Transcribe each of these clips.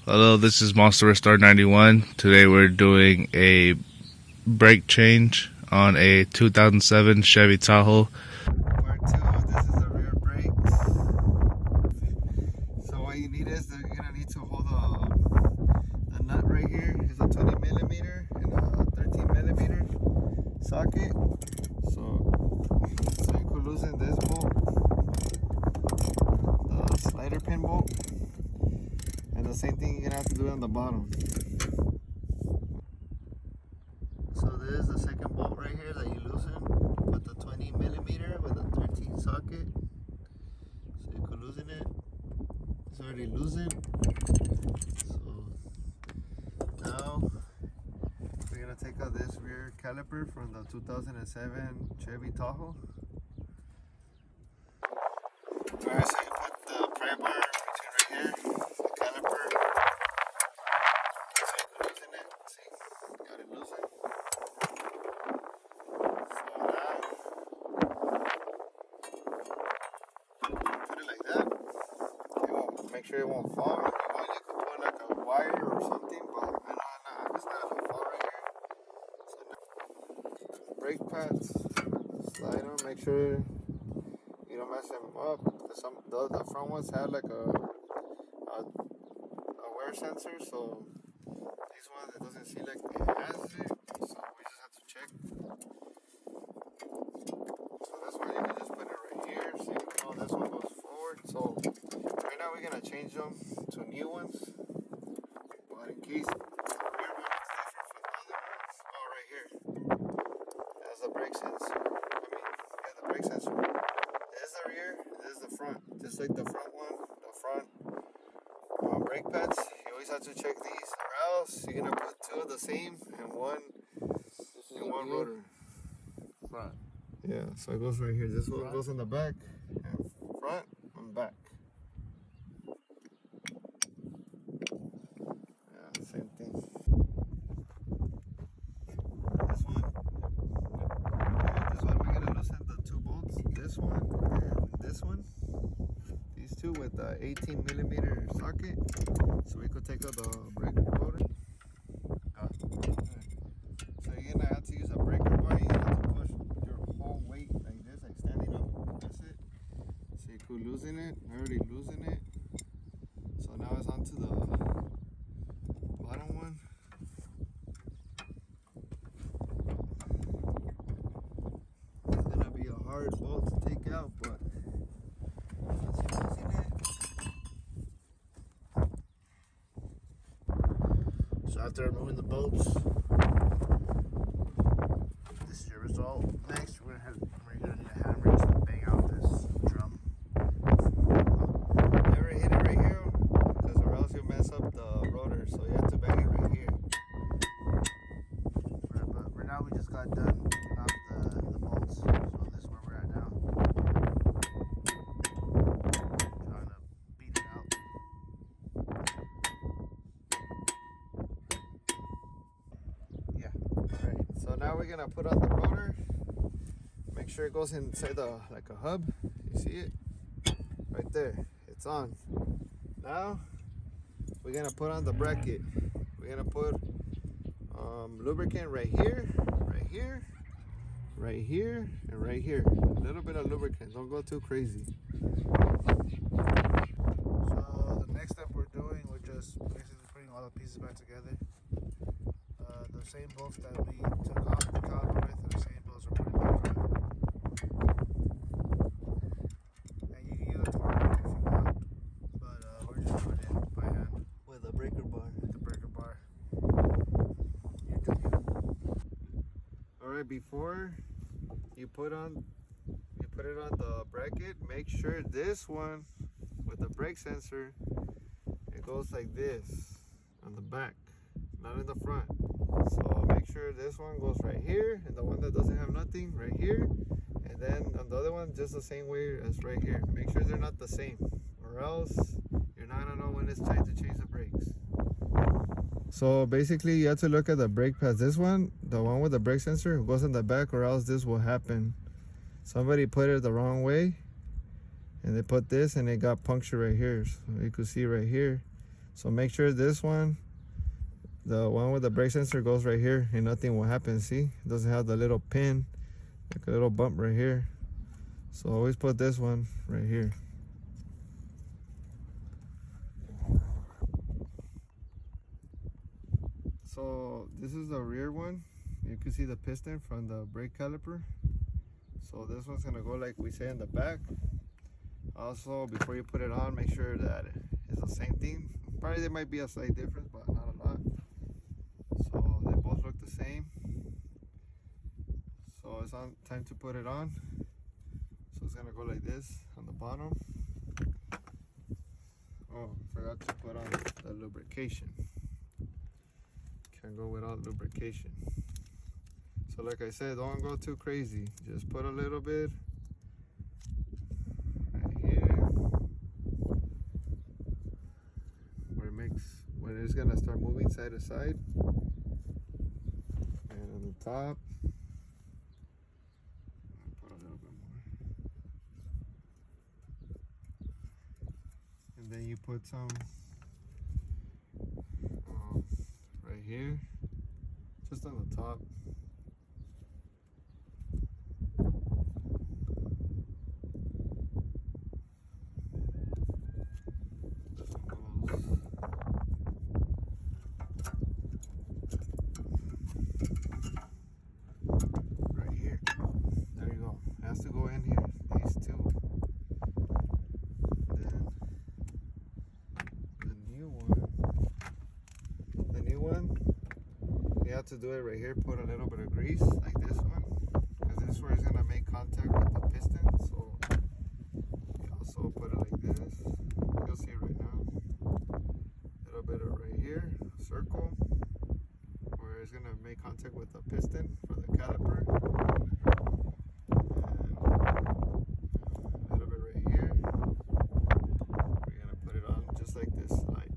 Hello, this is Monster Star 91. Today we're doing a brake change on a 2007 Chevy Tahoe. Part 2, this is the rear brakes. So what you need is, you're going to need to hold the nut right here. It's a 20 millimeter and a 13 millimeter socket. So you could loosen this bolt, the slider pin bolt. And the same thing you're going to have to do on the bottom. So this is the second bolt right here that you loosen with the 20 millimeter with a 13 socket. So you could loosen it. It's already loosened. So now we're going to take out this rear caliper from the 2007 Chevy Tahoe. Alright, so you put the pry bar between right here, the caliper. So you can loosen it. See, got it loosened. So now, put it like that. It won't, make sure it won't fall. If you want, you could put like a wire or something, but it's not gonna fall right here. So now, brake pads, slide them, make sure you don't mess them up. The front ones have like a wear sensor, so these ones it doesn't seem like it has it, so we just have to check. So that's why you can just put it right here, so you know this one goes forward. So right now we're gonna change them to new ones, but in case the rear one is different from the other ones, right here, that's the brake sensor. The brake sensor. This is the rear, this is the front. Just like the front one, the front brake pads, you always have to check these, or else you're gonna put two of the same and one rotor. Front. Yeah, so it goes right here. This one goes in the back, and front and back. Yeah, same thing. This one we're gonna loosen the two bolts. This one and this one. These two with the 18 millimeter socket, so we could take out the breaker rotor. So you're gonna have to use a breaker bar. You have to push your whole weight like this, like standing up. That's it. So you could loosen it. I already loosened it. So now it's onto the bottom one. It's gonna be a hard bolt to take out, but once you loosen it. So after removing the bolts, this is your result. Next, we're gonna need a hammer to bang out this drum. Never hit it right here, because or else you'll mess up the rotor. So you have to bang it right here. But right now we just got done taking off the bolts. So this is where we're at now. Trying to beat it out. So now we're gonna put on the rotor. Make sure it goes inside like a hub. You see it? Right there. It's on. Now we're gonna put on the bracket. We're gonna put lubricant right here, right here, right here, and right here. A little bit of lubricant. Don't go too crazy. So the next step we're doing, we're just basically putting all the pieces back together. The same bolts that we took off the caliper with are the same bolts we're putting back on. And you can use a torque wrench if you want, but we're just doing it by hand. With a breaker bar. With the breaker bar. You do you. Alright, before you put it on the bracket, make sure this one with the brake sensor, it goes like this on the back, not in the front. So make sure this one goes right here, and the one that doesn't have nothing right here, and then on the other one just the same way as right here. Make sure they're not the same, or else you're not gonna know when it's time to change the brakes. So basically you have to look at the brake pads. This one, the one with the brake sensor, goes in the back, or else this will happen. Somebody put it the wrong way, and they put this and it got punctured right here. So you could see right here. So make sure this one, the one with the brake sensor, goes right here and nothing will happen. See, it doesn't have the little pin, like a little bump right here. So always put this one right here. So this is the rear one. You can see the piston from the brake caliper. So this one's gonna go like we say in the back. Also, before you put it on, make sure that it's the same thing. Probably there might be a slight difference, but not a lot. So they both look the same. So it's on time to put it on. So it's gonna go like this on the bottom. Oh, forgot to put on the lubrication. Can't go without lubrication. So like I said, don't go too crazy. Just put a little bit right here, where it's gonna start moving side to side, and on the top, I'll put a little bit more, and then you put some right here, just on the top. Has to go in here, these two. Then the new one, you have to do it right here. Put a little bit of grease like this one, because this is where it's gonna make contact with the piston. So you also put it like this. You'll see it right now. A little bit of right here, circle, where it's gonna make contact with the piston for the caliper. Like this slide.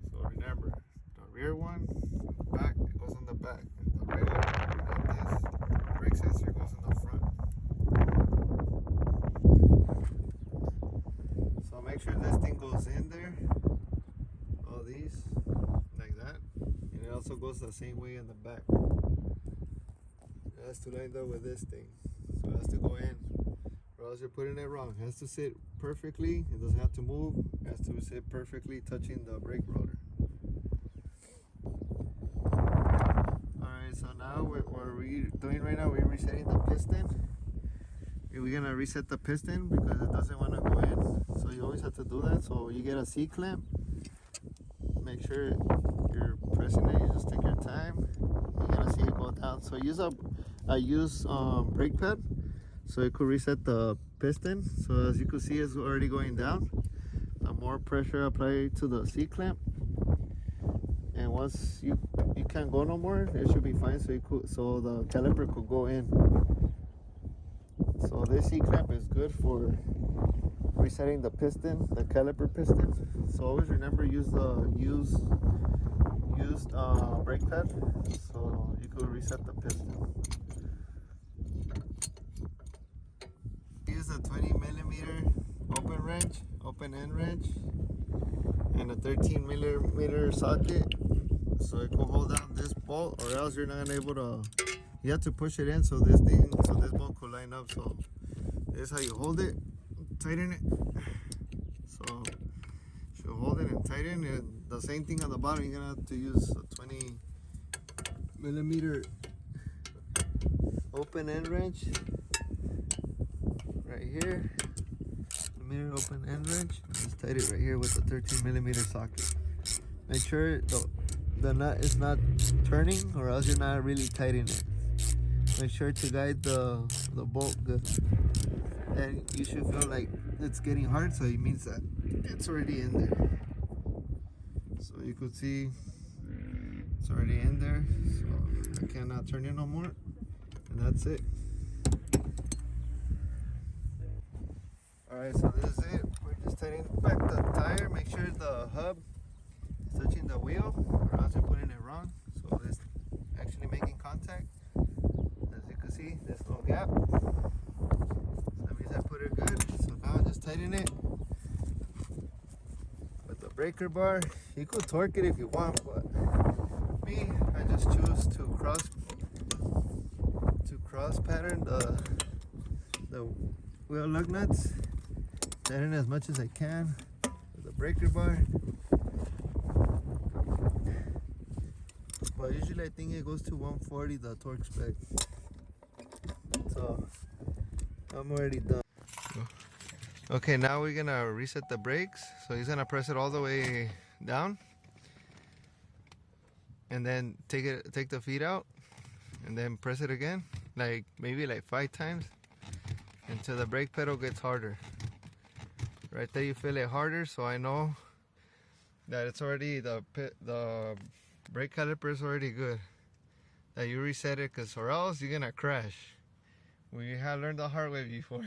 So remember, the rear one, the back, it goes on the back. And the rear one, like this, brake sensor goes in the front. So make sure this thing goes in there, all these, like that. And it also goes the same way in the back. It has to line up with this thing. So it has to go in. Or else you're putting it wrong. It has to sit perfectly. It doesn't have to move. It has to sit perfectly, touching the brake rotor. Alright, so now what we're doing right now, we're resetting the piston. We're gonna reset the piston because it doesn't want to go in. So you always have to do that. So you get a C-clamp. Make sure you're pressing it. You just take your time. You're gonna see it go down. So use I use brake pad. So it could reset the piston. So as you can see, it's already going down. The more pressure applied to the C-clamp, and once you can't go no more, it should be fine. So the caliper could go in. So this C-clamp is good for resetting the piston, the caliper piston. So always remember, use the used brake pad, so you could reset the piston. Use a 20mm open end wrench, and a 13mm socket, so it can hold down this bolt, or else you're not able to. You have to push it in so this bolt could line up. So this is how you hold it, tighten it. So you hold it and tighten it. The same thing on the bottom. You're gonna have to use a 20mm open end wrench. Right here, the mirror open end wrench. Just tighten it right here with a 13mm socket. Make sure the nut is not turning, or else you're not really tightening it. Make sure to guide the bolt good. And you should feel like it's getting hard, so it means that it's already in there. So you could see it's already in there. So I cannot turn it no more, and that's it. Alright, so this is it. We're just tightening back the tire. Make sure the hub is touching the wheel, or else you're putting it wrong. So it's actually making contact. As you can see, there's no gap. So that means I put it good. So now just tighten it with the breaker bar. You could torque it if you want, but me, I just choose to cross pattern the wheel lug nuts, tighten as much as I can with the breaker bar. But usually I think it goes to 140, the torque spec. So I'm already done. Okay, now we're gonna reset the brakes. So he's gonna press it all the way down, and then take the feet out, and then press it again, like maybe like 5 times, until the brake pedal gets harder. Right there, you feel it harder, so I know that it's already the brake caliper is already good. That you reset it, or else you're gonna crash. We have learned the hard way before.